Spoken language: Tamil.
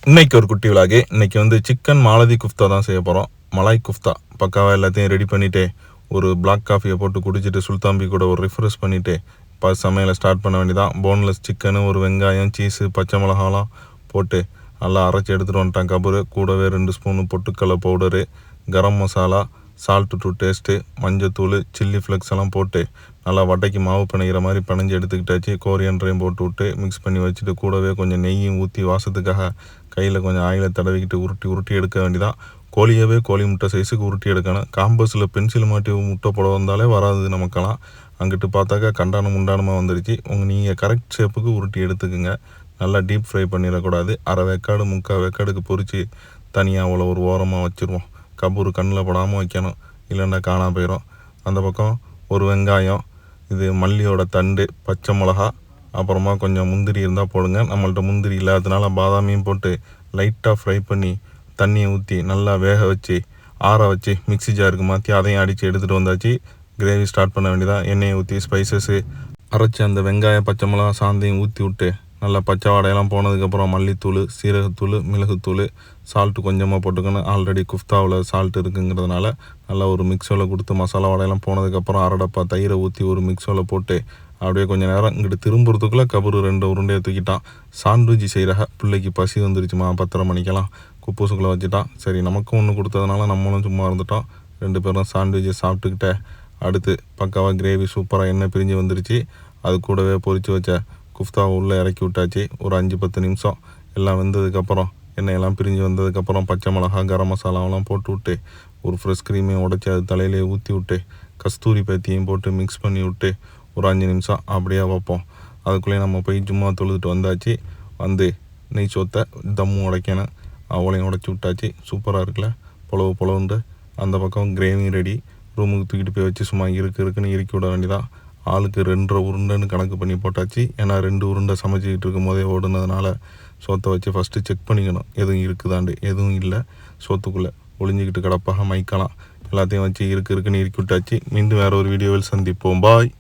இன்னைக்கு ஒரு குட்டி விழாக்கு இன்னைக்கு சிக்கன் மாலதி குஃப்தா தான் செய்ய போகிறோம். மலாய் குஃப்தா பக்காவாக எல்லாத்தையும் ரெடி பண்ணிவிட்டு ஒரு பிளாக் காஃபியை போட்டு குடிச்சிட்டு சுல்தாம்பி கூட ஒரு ரிஃப்ரெஷ் பண்ணிவிட்டு இப்போ சமையலை ஸ்டார்ட் பண்ண வேண்டியதான். போன்லெஸ் சிக்கனு, ஒரு வெங்காயம், சீஸு, பச்சை மிளகாலாம் போட்டு நல்லா அரைச்சி எடுத்துகிட்டு வந்துட்டான் கபரு. கூடவே 2 ஸ்பூனு பொட்டுக்கடலை powder, garam masala, salt to taste, மஞ்சத்தூள், சில்லி ஃப்ளெக்ஸ் எல்லாம் போட்டு நல்லா வடைக்கு மாவு பிணைகிற மாதிரி பிணைஞ்சு எடுத்துக்கிட்டாச்சு. கோரியண்டரையும் போட்டு விட்டு மிக்ஸ் பண்ணி வச்சுட்டு கூடவே கொஞ்சம் நெய்யும் ஊற்றி வாசத்துக்காக கையில் கொஞ்சம் ஆயிலை தடவிக்கிட்டு உருட்டி எடுக்க வேண்டியதான். கோழியவே கோழி முட்டை சைஸுக்கு உருட்டி எடுக்கணும். காம்பஸில் பென்சில் மாட்டி முட்டை போட வந்தாலே வராது நமக்கெல்லாம். அங்கிட்டு பார்த்தாக்கா கண்டானம் உண்டானமாக வந்துடுச்சு. நீங்கள் கரெக்ட் ஷேப்புக்கு உருட்டி எடுத்துக்குங்க. நல்லா டீப் ஃப்ரை பண்ணிடக்கூடாது. அரை வேக்காடு 3/4 வேக்காடுக்கு பொரித்து தனியாக அவ்வளோ ஒரு ஓரமாக வச்சுருவோம். கபூர் கண்ணில் படாமல் வைக்கணும், இல்லைன்னா காணாம போயிடும். அந்த பக்கம் ஒரு வெங்காயம், இது மல்லியோட தண்டு, பச்சை மிளகா, அப்புறமா கொஞ்சம் முந்திரி இருந்தால் போடுங்க. நம்மள்ட்ட முந்திரி இல்லாததுனால பாதாமியும் போட்டு லைட்டாக ஃப்ரை பண்ணி தண்ணியை ஊற்றி நல்லா வேக வச்சு ஆற வச்சு மிக்ஸி ஜாருக்கு மாற்றி அதையும் அடித்து எடுத்துகிட்டு வந்தாச்சு. கிரேவி ஸ்டார்ட் பண்ண வேண்டியதான். எண்ணெயை ஊற்றி ஸ்பைசஸ்ஸு அரைச்சி அந்த வெங்காயம், பச்சை மிளகா, சாந்தையும் ஊற்றி விட்டு நல்லா பச்சை வாடையெல்லாம் போனதுக்கப்புறம் மல்லித்தூள், சீரகத்தூள், மிளகுத்தூள், சால்ட்டு கொஞ்சமாக போட்டுக்கணும். ஆல்ரெடி குஃப்தாவில் சால்ட் இருக்குங்கிறதுனால நல்லா ஒரு மிக்ஸில் கொடுத்து மசாலா வாடையெல்லாம் போனதுக்கப்புறம் அரடப்பா தயிரை ஊற்றி ஒரு மிக்ஸில் போட்டு அப்படியே கொஞ்சம் நேரம் இங்கிட்டு திரும்புறதுக்குள்ளே கபரு 2 உருண்டையை தூக்கிட்டான். சாண்ட்விச் செய்கிற பிள்ளைக்கு பசி வந்துருச்சுமா 10:30 மணிக்கெல்லாம் குப்பூசுக்குள்ளே வச்சுட்டான். சரி, நமக்கும் ஒன்று கொடுத்ததுனால நம்மளும் சும்மா இருந்துட்டோம். 2 பேரும் சாண்ட்விச்சை சாப்பிட்டுக்கிட்டே அடுத்து பக்காவாக கிரேவி சூப்பராக எண்ணெய் பிரிஞ்சு வந்துருச்சு. அது கூடவே பொரித்து வச்ச குஃப்தாவை உள்ளே இறக்கி விட்டாச்சு. ஒரு 5-10 நிமிஷம் எல்லாம் வெந்ததுக்கப்புறம் எண்ணெயெல்லாம் பிரிஞ்சு வந்ததுக்கப்புறம் பச்சை மிளகா, கரம் மசாலாவெல்லாம் போட்டு விட்டு ஒரு ஃப்ரெஷ் க்ரீமையும் உடச்சி அது தலையிலே ஊற்றி விட்டு கஸ்தூரி பேத்தியும் போட்டு மிக்ஸ் பண்ணி விட்டு ஒரு 5 நிமிஷம் அப்படியே வைப்போம். அதுக்குள்ளேயே நம்ம போய் ஜும்மா தொழுதுட்டு வந்தாச்சு. வந்து நெய் சோத்தை தம்மும் உடைக்கணும், அவளையும் உடச்சி விட்டாச்சு. சூப்பராக இருக்குல்ல, பொலவுண்டு. அந்த பக்கம் கிரேவி ரெடி. ரூமுக்கு தூக்கிட்டு போய் வச்சு சும்மா இருக்குன்னு இறுக்கி விட வேண்டியதான். ஆளுக்கு 2.5 உருண்டைன்னு கணக்கு பண்ணி போட்டாச்சு. ஏன்னா 2 உருண்டை சமைச்சிக்கிட்டு இருக்கும் போதே ஓடுனதுனால சோத்தை வச்சு ஃபஸ்ட்டு செக் பண்ணிக்கணும் எதுவும் இருக்குதாண்டு. எதுவும் இல்லை, சோத்துக்குள்ளே ஒளிஞ்சிக்கிட்டு கிடப்பாக மைக்கலாம் எல்லாத்தையும் வச்சு இருக்குன்னு இறுக்கி விட்டாச்சு. மீண்டும் வேறு ஒரு வீடியோவில் சந்திப்போம். பாய்.